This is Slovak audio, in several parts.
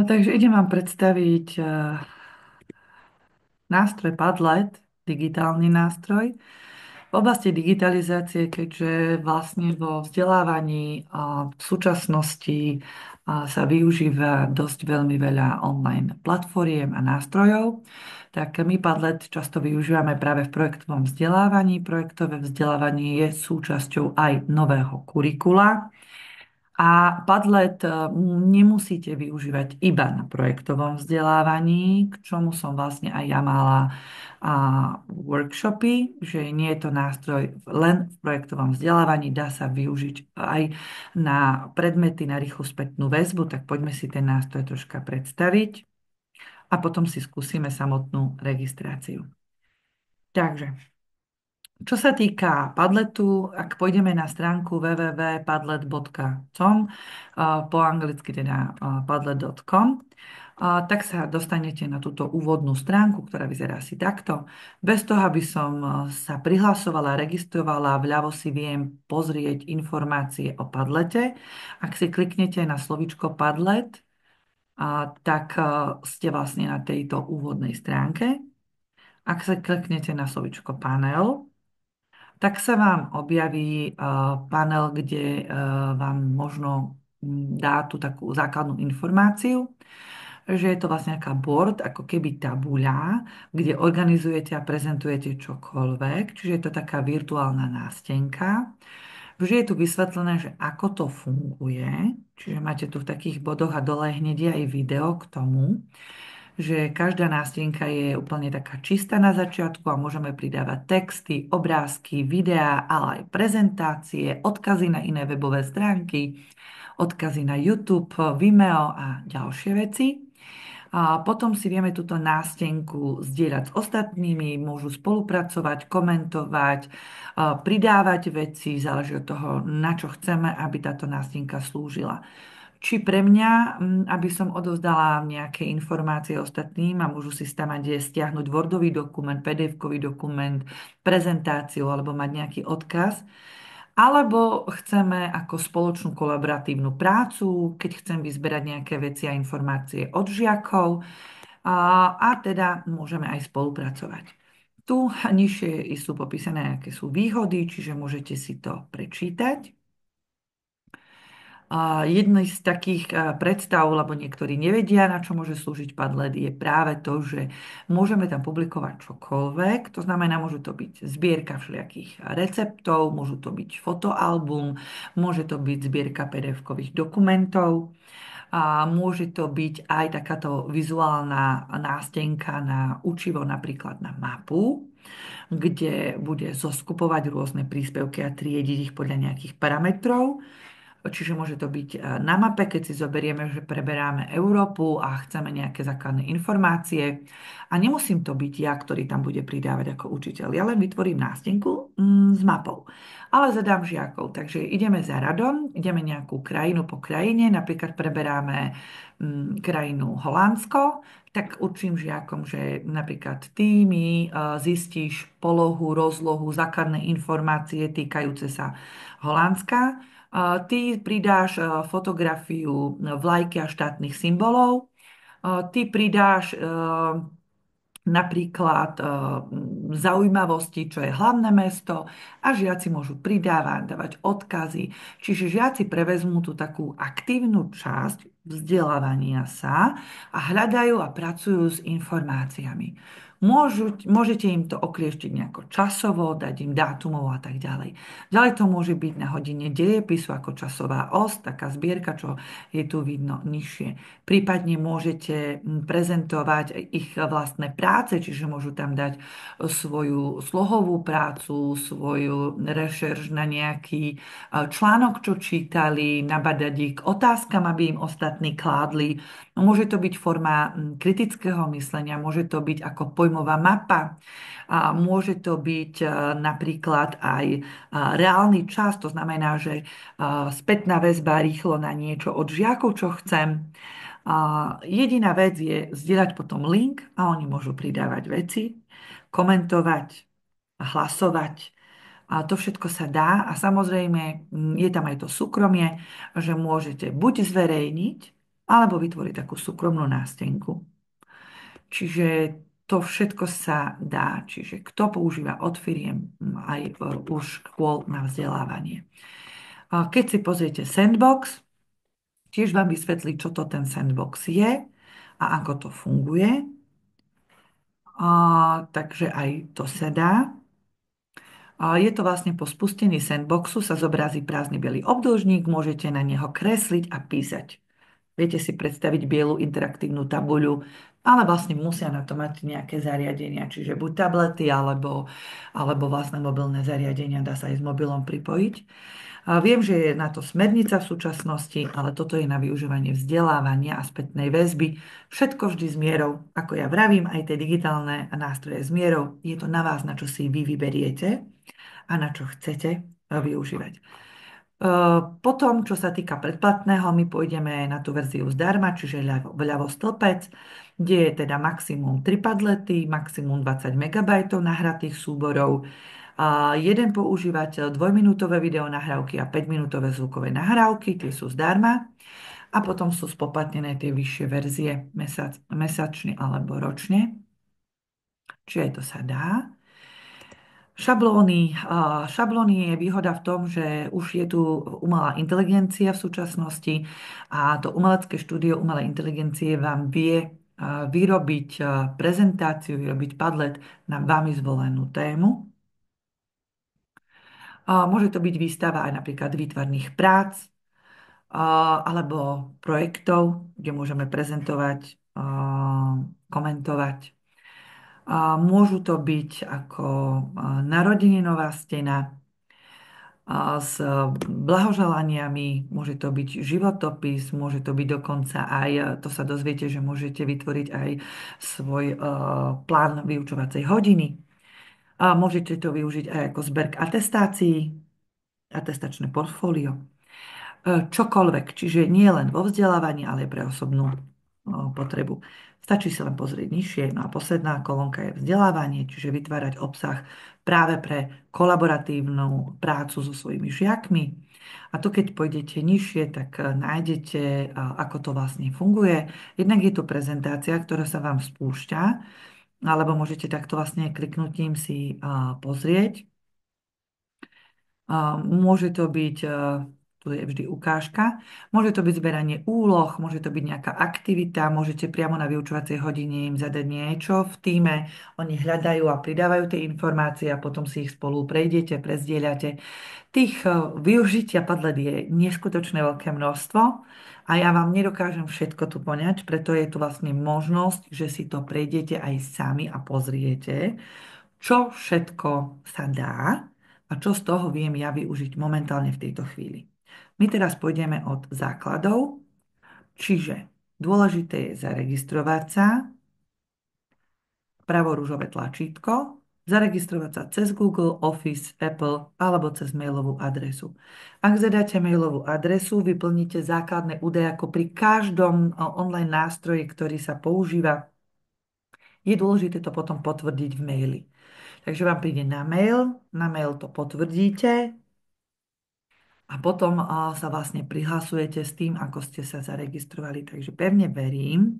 Takže idem vám predstaviť nástroj Padlet, digitálny nástroj. V oblasti digitalizácie, keďže vlastne vo vzdelávaní v súčasnosti sa využíva dosť veľmi veľa online platformiem a nástrojov, tak my Padlet často využívame práve v projektovom vzdelávaní. Projektové vzdelávanie je súčasťou aj nového kurikula. A Padlet nemusíte využívať iba na projektovom vzdelávaní, k čomu som vlastne aj ja mala workshopy, že nie je to nástroj len v projektovom vzdelávaní, dá sa využiť aj na predmety, na rýchlu spätnú väzbu, tak poďme si ten nástroj troška predstaviť a potom si skúsime samotnú registráciu. Takže čo sa týka Padletu, ak pôjdeme na stránku www.padlet.com, po anglicky teda padlet.com, tak sa dostanete na túto úvodnú stránku, ktorá vyzerá asi takto. Bez toho, aby som sa prihlasovala, registrovala, vľavo si viem pozrieť informácie o Padlete. Ak si kliknete na slovíčko Padlet, tak ste vlastne na tejto úvodnej stránke. Ak sa kliknete na slovíčko Panel, tak sa vám objaví panel, kde vám možno dá tú takú základnú informáciu, že je to vlastne nejaká board, ako keby tabuľa, kde organizujete a prezentujete čokoľvek, čiže je to taká virtuálna nástenka. Vždy je tu vysvetlené, že ako to funguje, čiže máte tu v takých bodoch a dole hneď je aj video k tomu, že každá nástenka je úplne taká čistá na začiatku a môžeme pridávať texty, obrázky, videá, ale aj prezentácie, odkazy na iné webové stránky, odkazy na YouTube, Vimeo a ďalšie veci. A potom si vieme túto nástenku zdieľať s ostatnými, môžu spolupracovať, komentovať, pridávať veci, záleží od toho, na čo chceme, aby táto nástenka slúžila. Či pre mňa, aby som odovzdala nejaké informácie ostatným a môžu si tam aj stiahnuť Wordový dokument, PDF-kový dokument, prezentáciu alebo mať nejaký odkaz. Alebo chceme ako spoločnú kolaboratívnu prácu, keď chcem vyzberať nejaké veci a informácie od žiakov a teda môžeme aj spolupracovať. Tu nižšie sú popísané, aké sú výhody, čiže môžete si to prečítať. A jednej z takých predstav, lebo niektorí nevedia, na čo môže slúžiť Padlet, je práve to, že môžeme tam publikovať čokoľvek. To znamená, môžu to byť zbierka všelijakých receptov, môžu to byť fotoalbum, môže to byť zbierka PDF-kových dokumentov. A môže to byť aj takáto vizuálna nástenka na učivo, napríklad na mapu, kde bude zoskupovať rôzne príspevky a triediť ich podľa nejakých parametrov. Čiže môže to byť na mape, keď si zoberieme, že preberáme Európu a chceme nejaké základné informácie. A nemusím to byť ja, ktorý tam bude pridávať ako učiteľ. Ja len vytvorím nástenku s mapou. Ale zadám žiakov. Takže ideme za radom, ideme nejakú krajinu po krajine, napríklad preberáme krajinu Holandsko, tak učím žiakom, že napríklad ty mi zistíš polohu, rozlohu, základné informácie týkajúce sa Holandska. Ty pridáš fotografiu vlajky a štátnych symbolov. Ty pridáš napríklad zaujímavosti, čo je hlavné mesto a žiaci môžu pridávať, dávať odkazy. Čiže žiaci prevezmú tú takú aktívnu časť vzdelávania sa a hľadajú a pracujú s informáciami. Môžete im to oklieštiť nejako časovo, dať im dátumov a tak ďalej. Ďalej to môže byť na hodine dejepisu ako časová os, taká zbierka, čo je tu vidno nižšie. Prípadne môžete prezentovať ich vlastné práce, čiže môžu tam dať svoju slohovú prácu, svoju rešerš na nejaký článok, čo čítali, nabadať ich k otázkam, aby im ostatní kládli. Môže to byť forma kritického myslenia, môže to byť ako pojmová mapa, a môže to byť napríklad aj reálny čas, to znamená, že spätná väzba rýchlo na niečo od žiakov, čo chcem. Jediná vec je zdieľať potom link a oni môžu pridávať veci, komentovať, hlasovať. A to všetko sa dá a samozrejme je tam aj to súkromie, že môžete buď zverejniť, alebo vytvoriť takú súkromnú nástenku. Čiže to všetko sa dá. Čiže kto používa od firiem aj už škôl na vzdelávanie. Keď si pozriete Sandbox, tiež vám vysvetlí, čo to ten Sandbox je a ako to funguje. Takže aj to sa dá. Je to vlastne po spustení Sandboxu sa zobrazí prázdny biely obdĺžnik, môžete na neho kresliť a písať. Viete si predstaviť bielu interaktívnu tabuľu, ale vlastne musia na to mať nejaké zariadenia, čiže buď tablety alebo vlastné mobilné zariadenia, dá sa aj s mobilom pripojiť. Viem, že je na to smernica v súčasnosti, ale toto je na využívanie vzdelávania a spätnej väzby. Všetko vždy s mierou. Ako ja vravím, aj tie digitálne nástroje s mierou. Je to na vás, na čo si vy vyberiete a na čo chcete využívať. Potom, čo sa týka predplatného, my pôjdeme na tú verziu zdarma, čiže vľavo stĺpec, kde je teda maximum 3 padlety, maximum 20 MB nahratých súborov, jeden používateľ, dvojminútové video nahrávky a 5-minútové zvukové nahrávky, tie sú zdarma. A potom sú spoplatnené tie vyššie verzie mesačne alebo ročne. Čiže aj to sa dá. Šablóny. Šablóny je výhoda v tom, že už je tu umelá inteligencia v súčasnosti a to umelecké štúdio umelej inteligencie vám vie vyrobiť prezentáciu, vyrobiť padlet na vami zvolenú tému. Môže to byť výstava aj napríklad výtvarných prác alebo projektov, kde môžeme prezentovať, komentovať. Môžu to byť ako narodeninová stena s blahoželaniami, môže to byť životopis, môže to byť dokonca aj, to sa dozviete, že môžete vytvoriť aj svoj plán vyučovacej hodiny. Môžete to využiť aj ako zberk atestácií, atestačné portfólio. Čokoľvek, čiže nie len vo vzdelávaní, ale aj pre osobnú potrebu. Stačí si len pozrieť nižšie. No a posledná kolónka je vzdelávanie, čiže vytvárať obsah práve pre kolaboratívnu prácu so svojimi žiakmi. A to, keď pôjdete nižšie, tak nájdete, ako to vlastne funguje. Jednak je tu prezentácia, ktorá sa vám spúšťa, alebo môžete takto vlastne kliknutím si pozrieť. Môže to byť, tu je vždy ukážka, môže to byť zberanie úloh, môže to byť nejaká aktivita, môžete priamo na vyučovacej hodine im zadať niečo v tíme, oni hľadajú a pridávajú tie informácie a potom si ich spolu prejdete, prezdieľate. Tých využitia Padlet je neskutočné veľké množstvo a ja vám nedokážem všetko tu poňať, preto je tu vlastne možnosť, že si to prejdete aj sami a pozriete, čo všetko sa dá a čo z toho viem ja využiť momentálne v tejto chvíli. My teraz pôjdeme od základov, čiže dôležité je zaregistrovať sa, pravorúžové tlačítko, zaregistrovať sa cez Google, Office, Apple alebo cez mailovú adresu. Ak zadáte mailovú adresu, vyplníte základné údaje ako pri každom online nástroji, ktorý sa používa. Je dôležité to potom potvrdiť v maili. Takže vám príde na mail to potvrdíte a potom sa vlastne prihlasujete s tým, ako ste sa zaregistrovali. Takže pevne verím,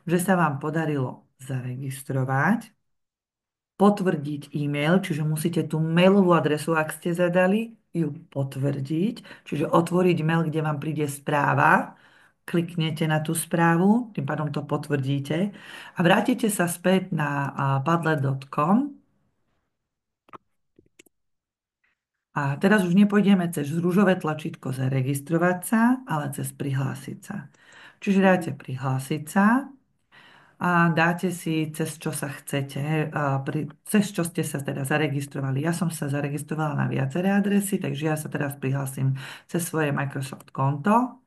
že sa vám podarilo zaregistrovať, potvrdiť e-mail, čiže musíte tú mailovú adresu, ak ste zadali, ju potvrdiť, čiže otvoriť mail, kde vám príde správa, kliknete na tú správu, tým pádom to potvrdíte a vrátite sa späť na padlet.com. A teraz už nepôjdeme cez rúžové tlačítko zaregistrovať sa, ale cez prihlásiť sa. Čiže dáte prihlásiť sa a dáte si, cez čo sa chcete, cez čo ste sa teda zaregistrovali. Ja som sa zaregistrovala na viaceré adresy, takže ja sa teraz prihlásim cez svoje Microsoft konto.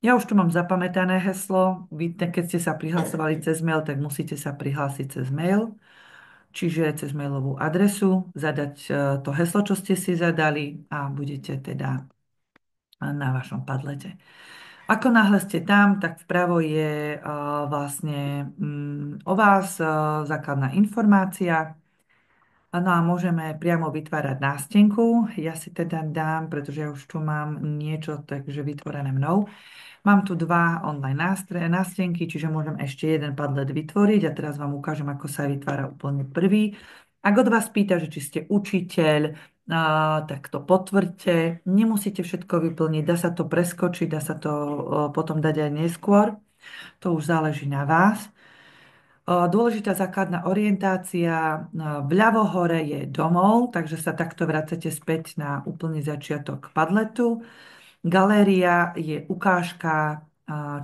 Ja už tu mám zapamätané heslo. Vy, keď ste sa prihlasovali cez mail, tak musíte sa prihlásiť cez mail. Čiže cez mailovú adresu, zadať to heslo, čo ste si zadali a budete teda na vašom padlete. Ako náhle ste tam, tak vpravo je vlastne o vás základná informácia. No a môžeme priamo vytvárať nástenku. Ja si teda dám, pretože ja už tu mám niečo takže vytvorené mnou. Mám tu dva online nástenky, čiže môžem ešte jeden Padlet vytvoriť a teraz vám ukážem, ako sa vytvára úplne prvý. Ak od vás pýta, že či ste učiteľ, tak to potvrďte. Nemusíte všetko vyplniť, dá sa to preskočiť, dá sa to potom dať aj neskôr. To už záleží na vás. Dôležitá základná orientácia vľavo hore je domov, takže sa takto vracete späť na úplný začiatok Padletu. Galéria je ukážka,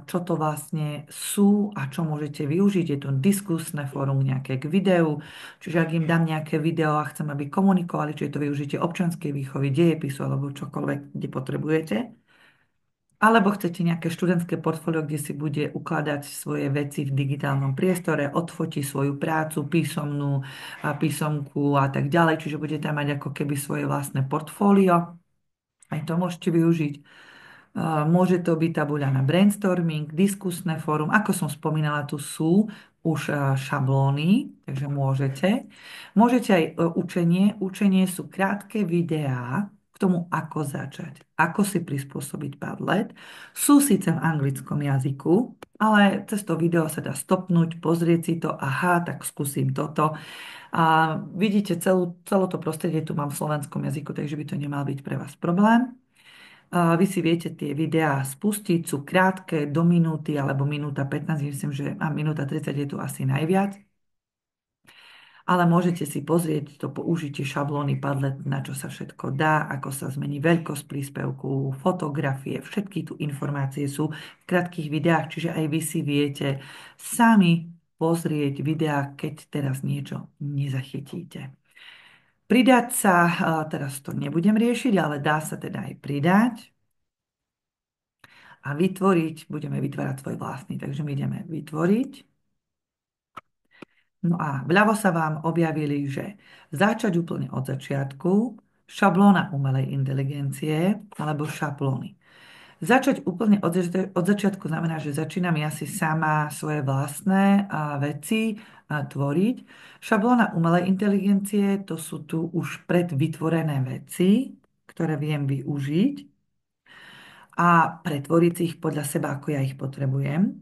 čo to vlastne sú a čo môžete využiť. Je to diskusné fórum nejaké k videu, čiže ak im dám nejaké video a chcem, aby komunikovali, či je to využitie občianskej výchovy, dejepisu alebo čokoľvek, kde potrebujete. Alebo chcete nejaké študentské portfólio, kde si bude ukladať svoje veci v digitálnom priestore, odfotí svoju prácu, písomnú a písomku a tak ďalej. Čiže budete tam mať ako keby svoje vlastné portfólio. Aj to môžete využiť. Môže to byť tabuľa na brainstorming, diskusné fórum. Ako som spomínala, tu sú už šablóny, takže môžete. Môžete aj učenie. Učenie sú krátke videá k tomu, ako začať, ako si prispôsobiť Padlet. Sú síce v anglickom jazyku, ale cez to video sa dá stopnúť, pozrieť si to, aha, tak skúsim toto. A vidíte, celé to prostredie tu mám v slovenskom jazyku, takže by to nemal byť pre vás problém. Vy si viete tie videá spustiť, sú krátke, do minúty alebo minúta 15, myslím, že a minúta 30 je tu asi najviac. Ale môžete si pozrieť to použitie šablóny Padlet, na čo sa všetko dá, ako sa zmení veľkosť príspevku, fotografie, všetky tu informácie sú v krátkých videách, čiže aj vy si viete sami pozrieť videá, keď teraz niečo nezachytíte. Pridať sa, teraz to nebudem riešiť, ale dá sa teda aj pridať a vytvoriť, budeme vytvárať svoj vlastný, takže my ideme vytvoriť. No a vľavo sa vám objavili, že začať úplne od začiatku, šablóna umelej inteligencie alebo šablóny. Začať úplne od začiatku znamená, že začínam ja si sama svoje vlastné veci tvoriť. Šablóna umelej inteligencie, to sú tu už predvytvorené veci, ktoré viem využiť a pretvoriť si ich podľa seba, ako ja ich potrebujem.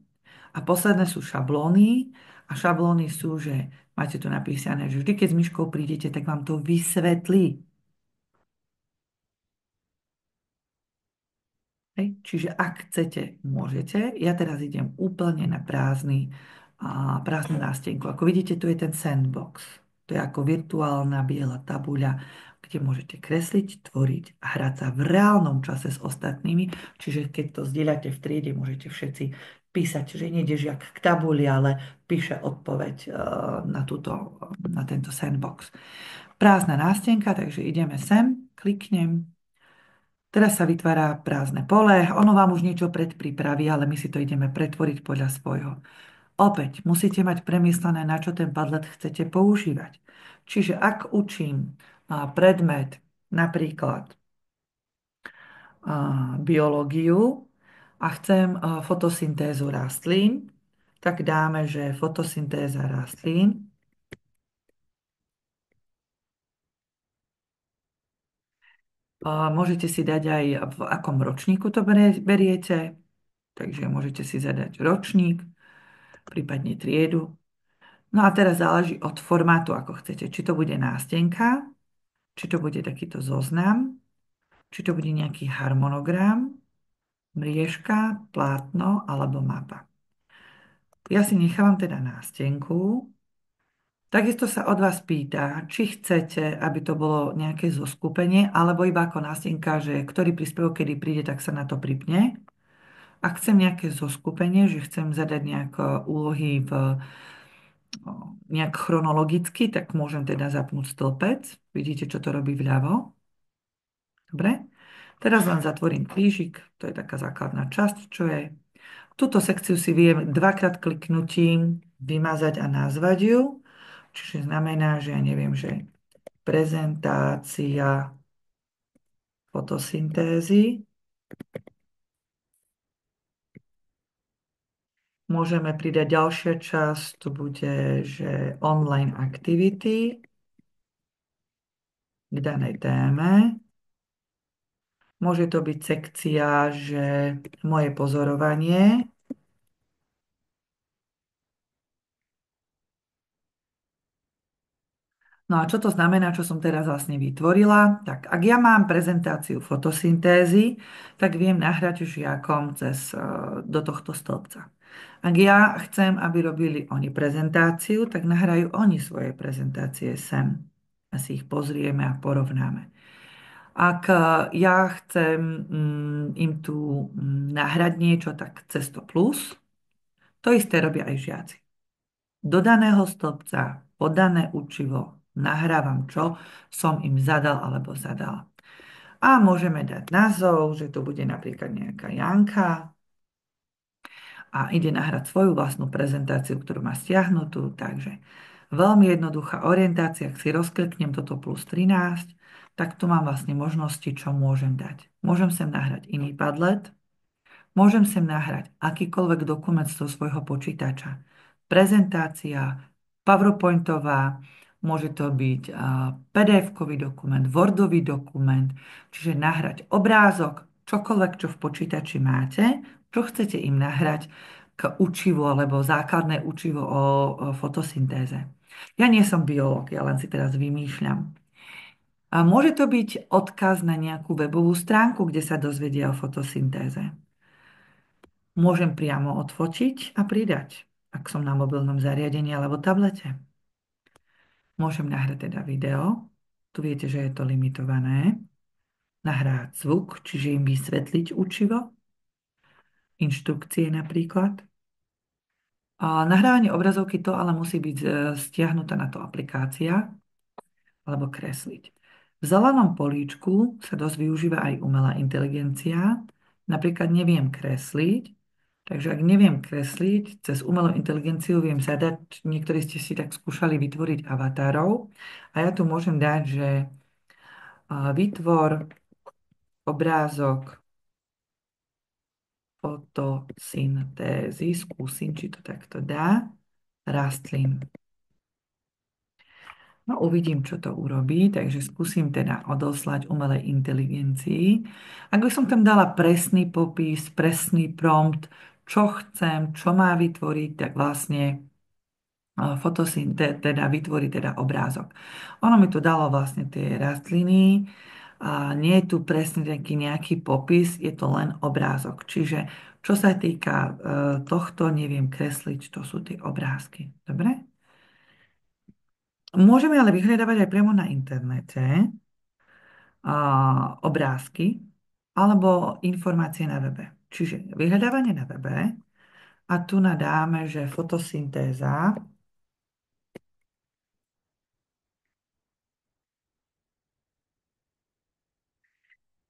A posledné sú šablóny. A šablóny sú, že máte tu napísané, že vždy, keď s myškou prídete, tak vám to vysvetlí. Hej. Čiže ak chcete, môžete. Ja teraz idem úplne na prázdnu nástenku. Ako vidíte, tu je ten sandbox. To je ako virtuálna biela tabuľa, kde môžete kresliť, tvoriť a hrať sa v reálnom čase s ostatnými. Čiže keď to zdieľate v triede, môžete všetci písať, že nejde žiak k tabuli, ale píše odpoveď na tento sandbox. Prázdna nástenka, takže ideme sem, kliknem. Teraz sa vytvára prázdne pole, ono vám už niečo predpripraví, ale my si to ideme pretvoriť podľa svojho. Opäť musíte mať premyslené, na čo ten Padlet chcete používať. Čiže ak učím predmet, napríklad biológiu a chcem fotosyntézu rastlín, tak dáme, že fotosyntéza rastlín. Môžete si dať aj, v akom ročníku to beriete. Takže môžete si zadať ročník, prípadne triedu. No a teraz záleží od formátu, ako chcete. Či to bude nástenka, či to bude takýto zoznam, či to bude nejaký harmonogram, mriežka, plátno alebo mapa. Ja si nechávam teda nástenku. Takisto sa od vás pýta, či chcete, aby to bolo nejaké zoskupenie, alebo iba ako nástenka, že ktorý príspevok, kedy príde, tak sa na to pripne. Ak chcem nejaké zoskupenie, že chcem zadať nejaké úlohy nejak chronologicky, tak môžem teda zapnúť stĺpec. Vidíte, čo to robí vľavo? Dobre. Teraz len zatvorím krížik, to je taká základná časť, čo je. Túto sekciu si viem dvakrát kliknutím vymazať a nazvať ju. Čiže znamená, že ja neviem, že prezentácia fotosyntézy. Môžeme pridať ďalšia časť, to bude, že online activity. k danej téme. Môže to byť sekcia, že moje pozorovanie. No a čo to znamená, čo som teraz vlastne vytvorila? Tak ak ja mám prezentáciu fotosyntézy, tak viem nahrať žiakom do tohto stĺpca. Ak ja chcem, aby robili oni prezentáciu, tak nahrajú oni svoje prezentácie sem. A si ich pozrieme a porovnáme. Ak ja chcem im tu nahrať niečo, tak cez to plus, to isté robia aj žiaci. Do daného stĺpca, podané učivo, nahrávam, čo som im zadal alebo zadala. A môžeme dať názov, že to bude napríklad nejaká Janka a ide nahrať svoju vlastnú prezentáciu, ktorú má stiahnutú. Takže veľmi jednoduchá orientácia, ak si rozkliknem toto plus 13, tak tu mám vlastne možnosti, čo môžem dať. Môžem sem nahrať iný Padlet, môžem sem nahrať akýkoľvek dokument zo svojho počítača. Prezentácia, PowerPointová, môže to byť PDF-kový dokument, Wordový dokument, čiže nahrať obrázok, čokoľvek, čo v počítači máte, čo chcete im nahrať k učivu alebo základné učivo o fotosyntéze. Ja nie som biológ, ja len si teraz vymýšľam. A môže to byť odkaz na nejakú webovú stránku, kde sa dozvedia o fotosyntéze. Môžem priamo odfotiť a pridať, ak som na mobilnom zariadení alebo tablete. Môžem nahrať teda video. Tu viete, že je to limitované. Nahrať zvuk, čiže im vysvetliť učivo. Inštrukcie napríklad. A nahrávanie obrazovky to ale musí byť stiahnutá na to aplikácia alebo kresliť. V zelenom políčku sa dosť využíva aj umelá inteligencia. Napríklad neviem kresliť, takže ak neviem kresliť, cez umelú inteligenciu viem zadať, niektorí ste si tak skúšali vytvoriť avatarov a ja tu môžem dať, že vytvor obrázok fotosyntézy, skúsim, či to takto dá, rastlín. No uvidím, čo to urobí, takže skúsim teda odoslať umelej inteligencii. Ak by som tam dala presný popis, presný prompt, čo chcem, čo má vytvoriť, tak vlastne teda vytvorí teda obrázok. Ono mi tu dalo vlastne tie rastliny, a nie je tu presne taký nejaký popis, je to len obrázok. Čiže čo sa týka tohto, neviem kresliť, to sú tie obrázky. Dobre? Môžeme ale vyhľadávať aj priamo na internete obrázky alebo informácie na webe. Čiže vyhľadávanie na webe a tu nadáme, že fotosyntéza.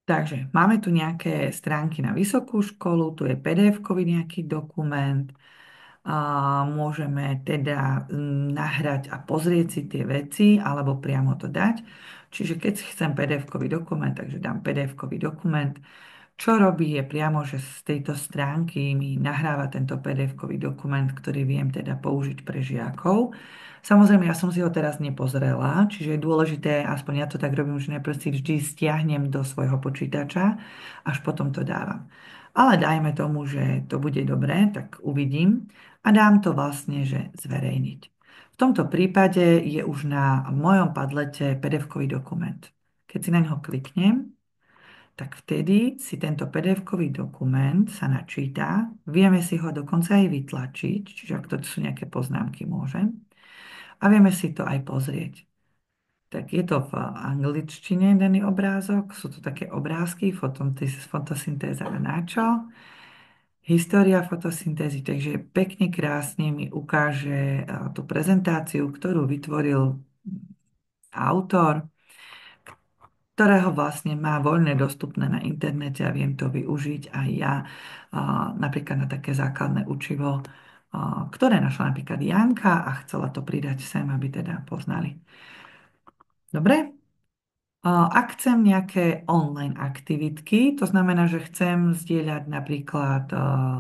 Takže máme tu nejaké stránky na vysokú školu, tu je PDF-kový nejaký dokument, môžeme teda nahrať a pozrieť si tie veci alebo priamo to dať. Čiže keď si chcem PDF-kový dokument, takže dám PDF-kový dokument. Čo robí je priamo, že z tejto stránky mi nahráva tento PDF-kový dokument, ktorý viem teda použiť pre žiakov. Samozrejme, ja som si ho teraz nepozrela, čiže je dôležité, aspoň ja to tak robím, že najprv si vždy stiahnem do svojho počítača, až potom to dávam. Ale dajme tomu, že to bude dobré, tak uvidím a dám to vlastne, že zverejniť. V tomto prípade je už na mojom padlete PDF-kový dokument. Keď si na ňo kliknem, tak vtedy si tento PDF-kový dokument sa načíta, vieme si ho dokonca aj vytlačiť, čiže ak to sú nejaké poznámky, môžem, a vieme si to aj pozrieť. Tak je to v angličtine daný obrázok, sú to také obrázky, fotosyntéza a načo, história fotosyntézy, takže pekne krásne mi ukáže tú prezentáciu, ktorú vytvoril autor, ktorého vlastne má voľne dostupné na internete a viem to využiť aj ja, napríklad na také základné učivo, ktoré našla napríklad Janka a chcela to pridať sem, aby teda poznali. Dobre? Ak chcem nejaké online aktivitky, to znamená, že chcem zdieľať napríklad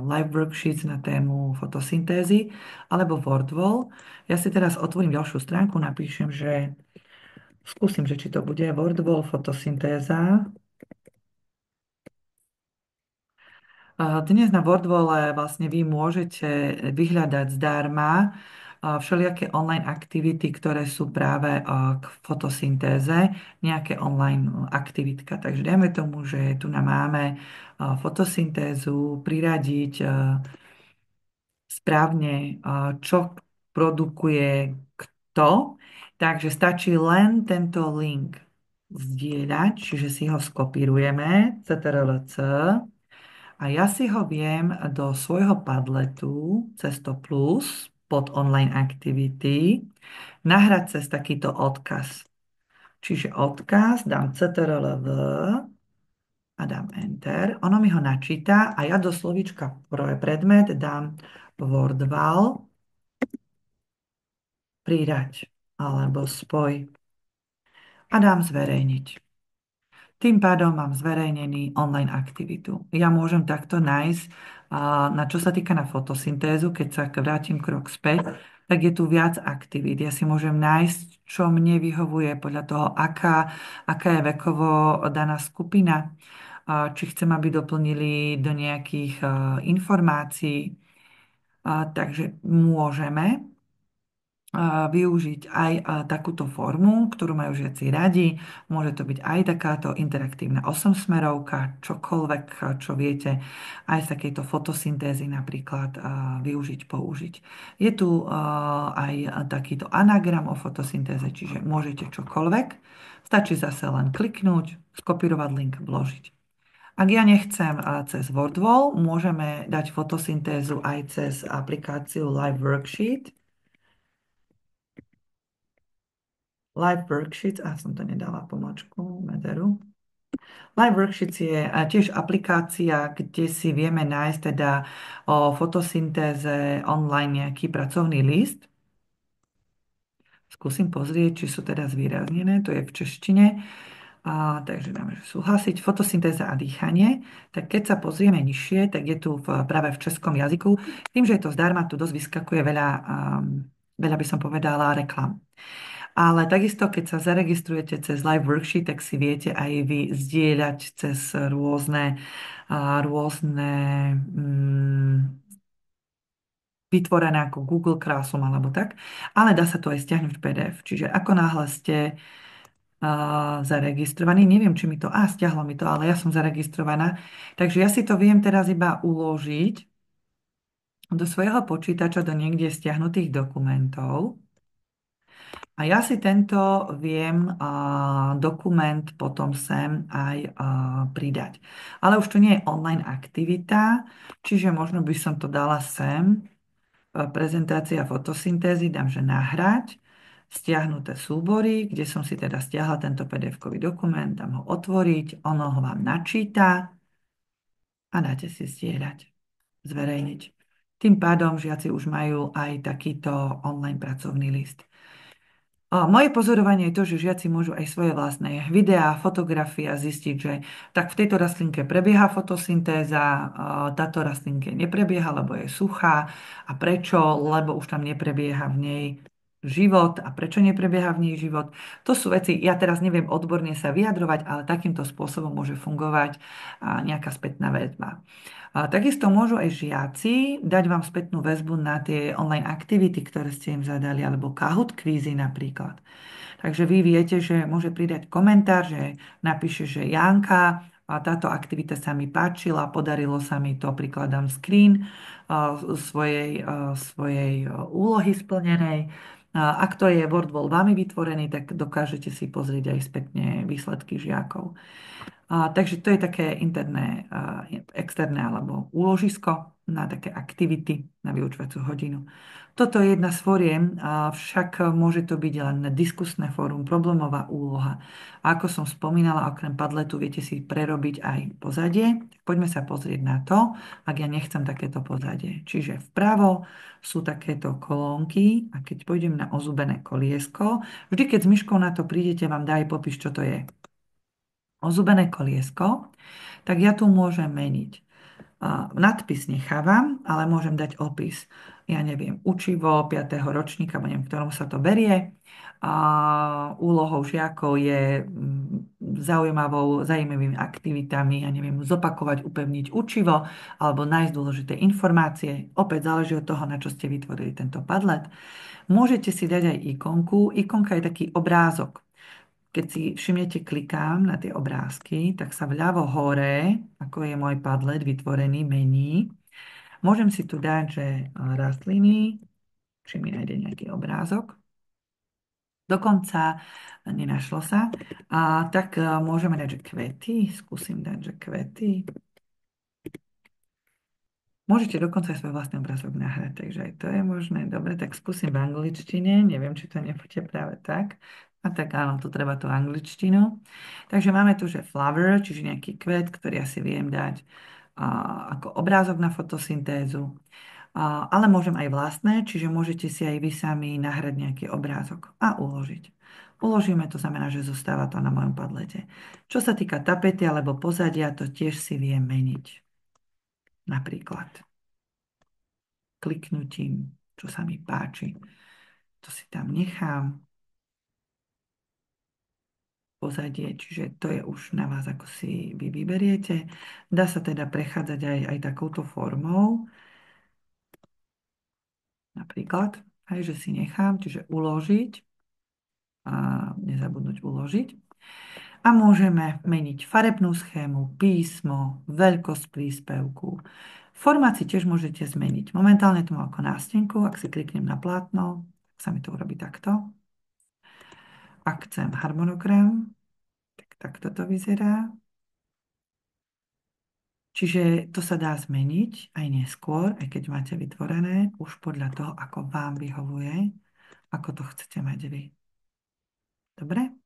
live worksheets na tému fotosyntézy alebo WordWall, ja si teraz otvorím ďalšiu stránku, napíšem, že Skúsim, že či to bude Wordwall fotosyntéza. Dnes na Wordwall vlastne vy môžete vyhľadať zdarma všelijaké online aktivity, ktoré sú práve k fotosyntéze, nejaké online aktivitka. Takže dajme tomu, že tu nám máme fotosyntézu, priradiť správne, čo produkuje kto. Takže stačí len tento link zdieľať, čiže si ho skopírujeme, CTRL-C, a ja si ho viem do svojho Padletu cez to plus pod online activity nahrať cez takýto odkaz. Čiže odkaz dám CTRL-V a dám Enter. Ono mi ho načíta a ja do slovíčka pre predmet dám Wordwall pridať alebo spoj a dám zverejniť. Tým pádom mám zverejnený online aktivitu. Ja môžem takto nájsť, na čo sa týka na fotosyntézu, keď sa vrátim krok späť, tak je tu viac aktivít. Ja si môžem nájsť, čo mne vyhovuje podľa toho, aká je vekovo daná skupina, či chcem, aby doplnili do nejakých informácií. Takže môžeme využiť aj takúto formu, ktorú majú žiaci radi. Môže to byť aj takáto interaktívna osemsmerovka, čokoľvek, čo viete aj z takejto fotosyntézy napríklad využiť, použiť. Je tu aj takýto anagram o fotosyntéze, čiže môžete čokoľvek. Stačí zase len kliknúť, skopírovať link, vložiť. Ak ja nechcem cez Wordwall, môžeme dať fotosyntézu aj cez aplikáciu Live Worksheet. Live Worksheets, som to nedala pomočku, medzeru. Live Worksheets je tiež aplikácia, kde si vieme nájsť teda o fotosyntéze online nejaký pracovný list. Skúsim pozrieť, či sú teda zvýraznené, to je v češtine. Takže dáme, že súhlasiť. Fotosyntéza a dýchanie. Tak keď sa pozrieme nižšie, tak je tu práve v českom jazyku. Tým, že je to zdarma, tu dosť vyskakuje veľa, veľa by som povedala, reklam. Ale takisto, keď sa zaregistrujete cez Live Worksheet, tak si viete aj vy zdieľať cez rôzne vytvorené ako Google Classroom alebo tak, ale dá sa to aj stiahnuť v PDF. Čiže ako náhle ste zaregistrovaní, neviem, či mi to, stiahlo mi to, ale ja som zaregistrovaná, takže ja si to viem teraz iba uložiť do svojho počítača, do niekde stiahnutých dokumentov. A ja si tento viem dokument potom sem aj pridať. Ale už to nie je online aktivita, čiže možno by som to dala sem. Prezentácia fotosyntézy, dám, že nahrať, stiahnuté súbory, kde som si teda stiahla tento PDF-kový dokument, dám ho otvoriť, ono ho vám načíta a dáte si zdieľať, zverejniť. Tým pádom žiaci už majú aj takýto online pracovný list. Moje pozorovanie je to, že žiaci môžu aj svoje vlastné videá, fotografie zistiť, že tak v tejto rastlinke prebieha fotosyntéza, táto rastlinke neprebieha, lebo je suchá. A prečo? Lebo už tam neprebieha v nej život. A prečo neprebieha v nej život? To sú veci, ja teraz neviem odborne sa vyjadrovať, ale takýmto spôsobom môže fungovať nejaká spätná väzba. Takisto môžu aj žiaci dať vám spätnú väzbu na tie online aktivity, ktoré ste im zadali, alebo Kahoot kvízy napríklad. Takže vy viete, že môže pridať komentár, že napíše, že Janka, táto aktivita sa mi páčila, podarilo sa mi to, prikladám screen svojej úlohy splnenej. Ak to je Wordwall vami vytvorený, tak dokážete si pozrieť aj spätne výsledky žiakov. Takže to je také interné, externé alebo úložisko na také aktivity na vyučovaciu hodinu. Toto je jedna z fóriem, však môže to byť len diskusné fórum, problémová úloha. A ako som spomínala, okrem Padletu viete si prerobiť aj pozadie. Poďme sa pozrieť na to, ak ja nechcem takéto pozadie. Čiže vpravo sú takéto kolónky a keď pôjdem na ozubené koliesko, vždy keď s myškou na to prídete, vám dá aj popis, čo to je ozubené koliesko, tak ja tu môžem meniť Nadpis nechávam, ale môžem dať opis. Ja neviem, učivo 5. ročníka, alebo neviem, ktorom sa to berie. Úlohou žiakov je zaujímavými aktivitami, ja neviem, zopakovať, upevniť učivo alebo nájsť dôležité informácie. Opäť záleží od toho, na čo ste vytvorili tento Padlet. Môžete si dať aj ikonku. Ikonka je taký obrázok. Keď si všimnete, klikám na tie obrázky, tak sa vľavo hore, ako je môj Padlet vytvorený, mení. Môžem si tu dať, že rastliny, či mi nájde nejaký obrázok. Dokonca nenašlo sa. Tak môžeme dať, že kvety. Skúsim dať, že kvety. Môžete dokonca aj svoj vlastný obrázok nahrať, takže aj to je možné. Dobre, tak skúsim v angličtine. Neviem, či to nebude práve tak. A tak áno, tu treba tú angličtinu. Takže máme tu, že flower, čiže nejaký kvet, ktorý asi viem dať ako obrázok na fotosyntézu. Ale môžem aj vlastné, čiže môžete si aj vy sami nahrať nejaký obrázok a uložiť. Uložíme, to znamená, že zostáva to na mojom padlete. Čo sa týka tapety alebo pozadia, to tiež si viem meniť. Napríklad kliknutím, čo sa mi páči. To si tam nechám. Pozadie, čiže to je už na vás, ako si vy vyberiete. Dá sa teda prechádzať aj takouto formou. Napríklad, aj že si nechám, čiže uložiť a nezabudnúť uložiť. A môžeme meniť farebnú schému, písmo, veľkosť príspevku. Formát si tiež môžete zmeniť. Momentálne to mám ako nástenku, ak si kliknem na plátno, tak sa mi to urobí takto. Ak chcem harmonogram, tak takto to vyzerá. Čiže to sa dá zmeniť aj neskôr, aj keď máte vytvorené, už podľa toho, ako vám vyhovuje, ako to chcete mať vy. Dobre?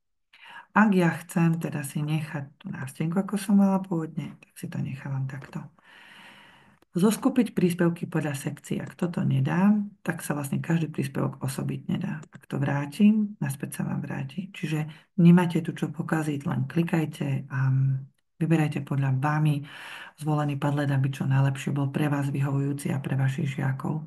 Ak ja chcem teda si nechať tú nástenku, ako som mala pôvodne, tak si to nechávam takto. Zoskupiť príspevky podľa sekcií. Ak toto nedám, tak sa vlastne každý príspevok osobitne dá. Ak to vrátim, naspäť sa vám vráti. Čiže nemáte tu čo pokaziť, len klikajte a vyberajte podľa vámi zvolený Padlet, aby čo najlepšie bol pre vás vyhovujúci a pre vašich žiakov.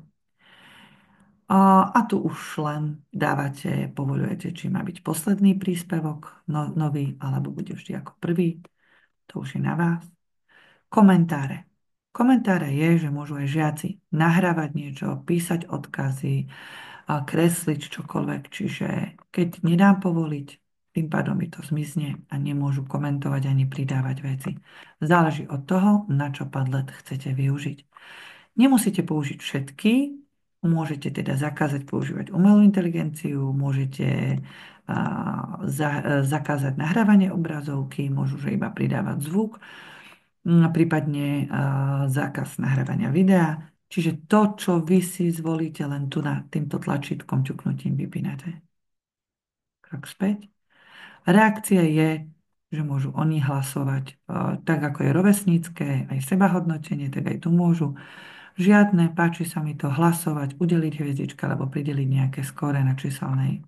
A tu už len dávate, povoľujete, či má byť posledný príspevok, nový, alebo bude vždy ako prvý. To už je na vás. Komentáre. Komentáre je, že môžu aj žiaci nahrávať niečo, písať odkazy, kresliť čokoľvek. Čiže keď nedám povoliť, tým pádom mi to zmizne a nemôžu komentovať ani pridávať veci. Záleží od toho, na čo Padlet chcete využiť. Nemusíte použiť všetky, môžete teda zakázať používať umelú inteligenciu, môžete zakázať nahrávanie obrazovky, môžu že iba pridávať zvuk, prípadne zákaz nahrávania videa. Čiže to, čo vy si zvolíte, len tu na týmto tlačítkom ťuknutím vypínate. Krok späť. Reakcia je, že môžu oni hlasovať tak, ako je rovesnícke, aj sebahodnotenie, tak aj tu môžu. Žiadne, páči sa mi to hlasovať, udeliť hviezdička alebo prideliť nejaké skóre na číselnej.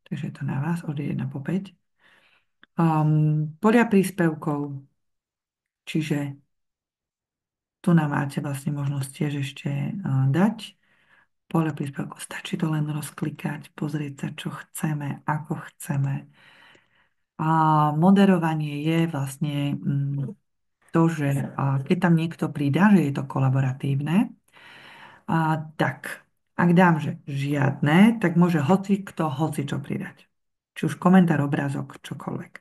Takže je to na vás od 1 po 5. Podľa príspevkov, čiže tu nám máte vlastne možnosť tiež ešte dať. Podľa príspevkov stačí to len rozklikať, pozrieť sa, čo chceme, ako chceme. A moderovanie je vlastne to, že keď tam niekto pridá, že je to kolaboratívne, tak ak dám, že žiadne, tak môže hoci kto hoci čo pridať. Či už komentár, obrázok, čokoľvek.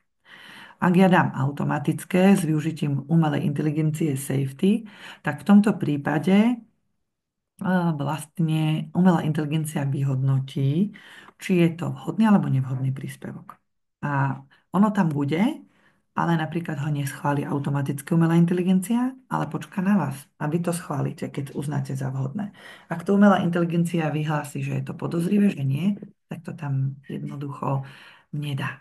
Ak ja dám automatické s využitím umelej inteligencie safety, tak v tomto prípade vlastne umelá inteligencia vyhodnotí, či je to vhodný alebo nevhodný príspevok. A ono tam bude, ale napríklad ho neschváli automaticky umelá inteligencia, ale počká na vás a vy to schválite, keď uznáte za vhodné. Ak to umelá inteligencia vyhlási, že je to podozrivé, že nie, tak to tam jednoducho nedá.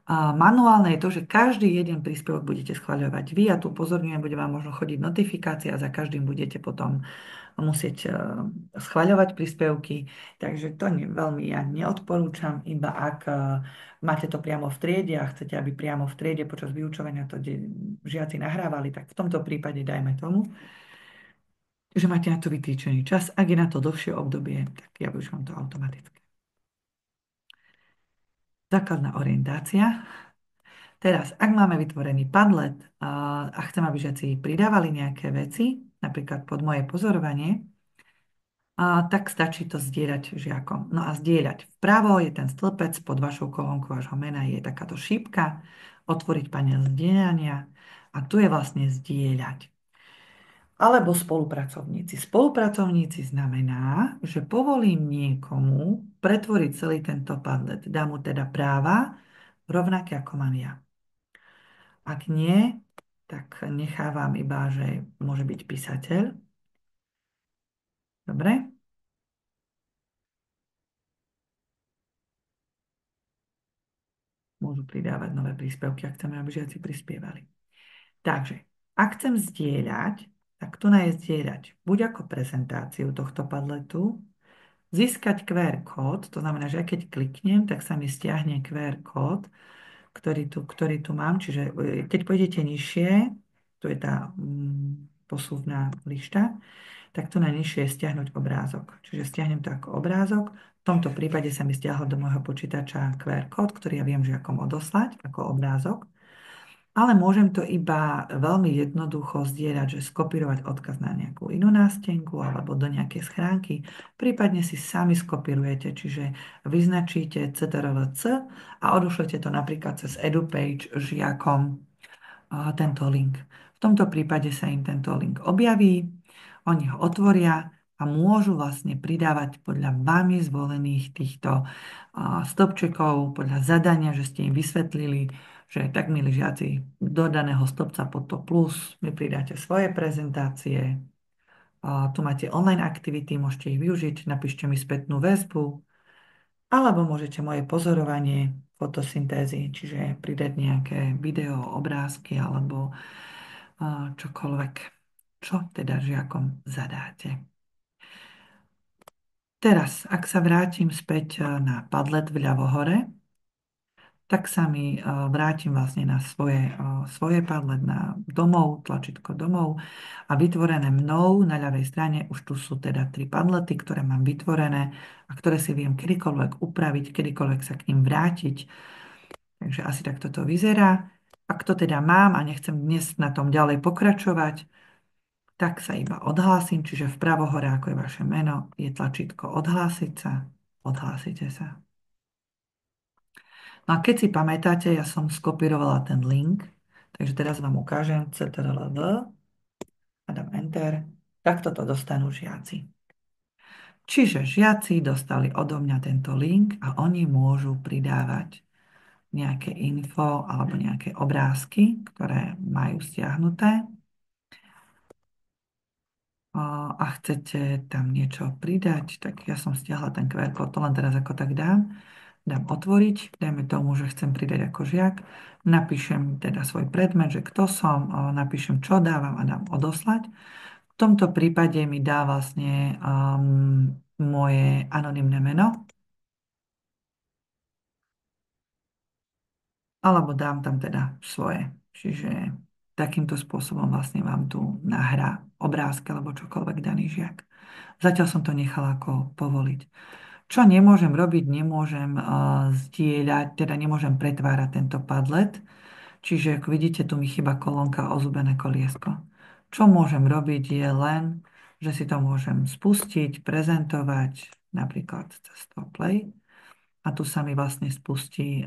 A manuálne je to, že každý jeden príspevok budete schváľovať vy a tu upozorňujem, bude vám možno chodiť notifikácia a za každým budete potom musieť schvaľovať príspevky, takže to veľmi ja neodporúčam, iba ak máte to priamo v triede a chcete, aby priamo v triede počas vyučovania to žiaci nahrávali, tak v tomto prípade dajme tomu, že máte na to vytýčený čas. Ak je na to dlhšie obdobie, tak ja využívam to automaticky. Základná orientácia. Teraz, ak máme vytvorený Padlet a chcem, aby žiaci pridávali nejaké veci, napríklad pod moje pozorovanie, tak stačí to zdieľať žiakom. No a zdieľať. Vpravo je ten stĺpec, pod vašou kolónkou vášho mena je takáto šípka, otvoriť panel zdieľania a tu je vlastne zdieľať. Alebo spolupracovníci. Spolupracovníci znamená, že povolím niekomu pretvoriť celý tento Padlet. Dám mu teda práva rovnaké ako mám ja. Ak nie, tak nechávam iba, že môže byť písateľ. Dobre? Môžu pridávať nové príspevky, ak chceme, aby žiaci prispievali. Takže, ak chcem zdieľať, tak tu je zdieľať buď ako prezentáciu tohto Padletu, získať QR kód, to znamená, že keď kliknem, tak sa mi stiahne QR kód, ktorý tu mám, čiže keď pôjdete nižšie, tu je tá posuvná lišta, tak tu na nižšie je stiahnuť obrázok. Čiže stiahnem to ako obrázok. V tomto prípade sa mi stiahol do môjho počítača QR kód, ktorý ja viem žiakom odoslať ako obrázok. Ale môžem to iba veľmi jednoducho zdieľať, že skopírovať odkaz na nejakú inú nástenku alebo do nejakej schránky. Prípadne si sami skopírujete, čiže vyznačíte CTRL-C a odošlete to napríklad cez EduPage žiakom tento link. V tomto prípade sa im tento link objaví, oni ho otvoria a môžu vlastne pridávať podľa vami zvolených týchto stĺpčekov, podľa zadania, že ste im vysvetlili, že tak, milí žiaci, do daného stĺpca pod to plus mi pridáte svoje prezentácie, tu máte online aktivity, môžete ich využiť, napíšte mi spätnú väzbu, alebo môžete moje pozorovanie fotosyntézy, čiže pridať nejaké video, obrázky alebo čokoľvek, čo teda žiakom zadáte. Teraz, ak sa vrátim späť na Padlet vľavo hore, tak sa mi vrátim vlastne na svoje Padlet, na domov, tlačítko domov a vytvorené mnou na ľavej strane už tu sú teda 3 Padlety, ktoré mám vytvorené a ktoré si viem kedykoľvek upraviť, kedykoľvek sa k ním vrátiť. Takže asi takto to vyzerá. Ak to teda mám a nechcem dnes na tom ďalej pokračovať, tak sa iba odhlásim, čiže vpravo hore, ako je vaše meno, je tlačítko odhlásiť sa, odhlásite sa. No a keď si pamätáte, ja som skopírovala ten link, takže teraz vám ukážem CTRL-V a dám Enter, takto to dostanú žiaci. Čiže žiaci dostali odo mňa tento link a oni môžu pridávať nejaké info alebo nejaké obrázky, ktoré majú stiahnuté a chcete tam niečo pridať, tak ja som stiahla ten QR kód, to len teraz ako tak dám. Dám otvoriť, dajme tomu, že chcem pridať ako žiak, napíšem teda svoj predmet, že kto som, napíšem, čo dávam a dám odoslať. V tomto prípade mi dá vlastne moje anonymné meno, alebo dám tam teda svoje. Čiže takýmto spôsobom vlastne vám tu nahrá obrázky alebo čokoľvek daný žiak. Zatiaľ som to nechala ako povoliť. Čo nemôžem robiť, nemôžem zdieľať, teda nemôžem pretvárať tento Padlet. Čiže ako vidíte, tu mi chýba kolónka ozúbené koliesko. Čo môžem robiť je len, že si to môžem spustiť, prezentovať, napríklad cez to play. A tu sa mi vlastne spustí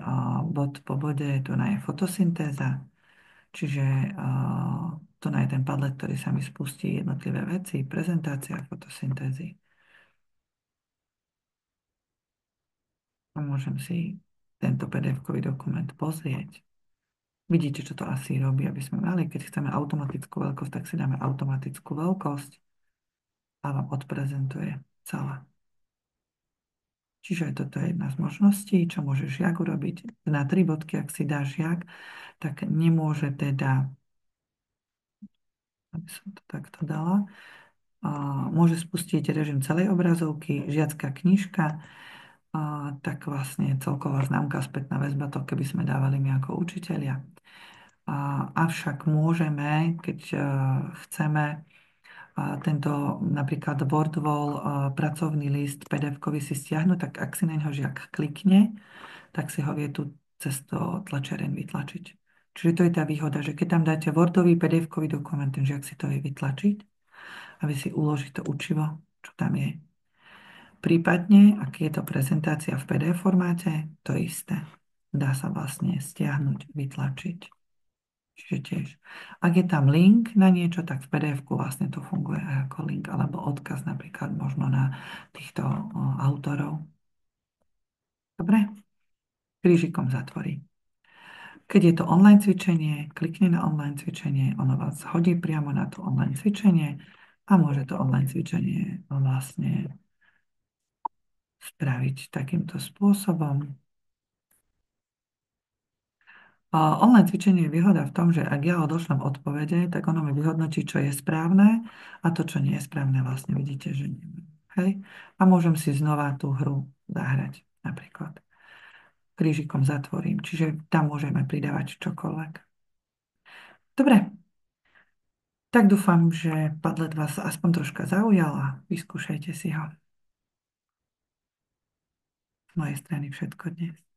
bod po bode, tu je fotosyntéza. Čiže tu je ten Padlet, ktorý sa mi spustí jednotlivé veci, prezentácia fotosyntézy. A môžem si tento PDF-kový dokument pozrieť. Vidíte, čo to asi robí, aby sme mali. Keď chceme automatickú veľkosť, tak si dáme automatickú veľkosť a vám odprezentuje celé. Čiže toto je jedna z možností, čo môže žiak urobiť. Na 3 bodky, ak si dá žiak, tak nemôže teda, aby som to takto dala, môže spustiť režim celej obrazovky, žiacka knižka, tak vlastne celková známka, spätná väzba, to keby sme dávali my ako učitelia. Avšak môžeme, keď chceme tento napríklad Wordwall, pracovný list PDF-kový si stiahnuť, tak ak si na ňo žiak klikne, tak si ho vie tu cez to tlačiareň vytlačiť. Čiže to je tá výhoda, že keď tam dáte Wordový PDF-kový dokument, ten žiak si to vie vytlačiť a vie si uložiť to učivo, čo tam je. Prípadne, ak je to prezentácia v PDF formáte, to isté. Dá sa vlastne stiahnuť, vytlačiť. Čiže tiež. Ak je tam link na niečo, tak v PDF-ku vlastne to funguje aj ako link alebo odkaz napríklad možno na týchto autorov. Dobre? Krížikom zatvorí. Keď je to online cvičenie, klikni na online cvičenie, ono vás hodí priamo na to online cvičenie a môže to online cvičenie vlastne spraviť takýmto spôsobom. Online cvičenie je výhoda v tom, že ak ja odošlem odpovede, tak ono mi vyhodnotí, čo je správne a to, čo nie je správne, vlastne vidíte, že nie. Hej? A môžem si znova tú hru zahrať napríklad. Krížikom zatvorím, čiže tam môžeme pridávať čokoľvek. Dobre, tak dúfam, že Padlet vás aspoň troška zaujal a vyskúšajte si ho. Z mojej strany všetko dnes.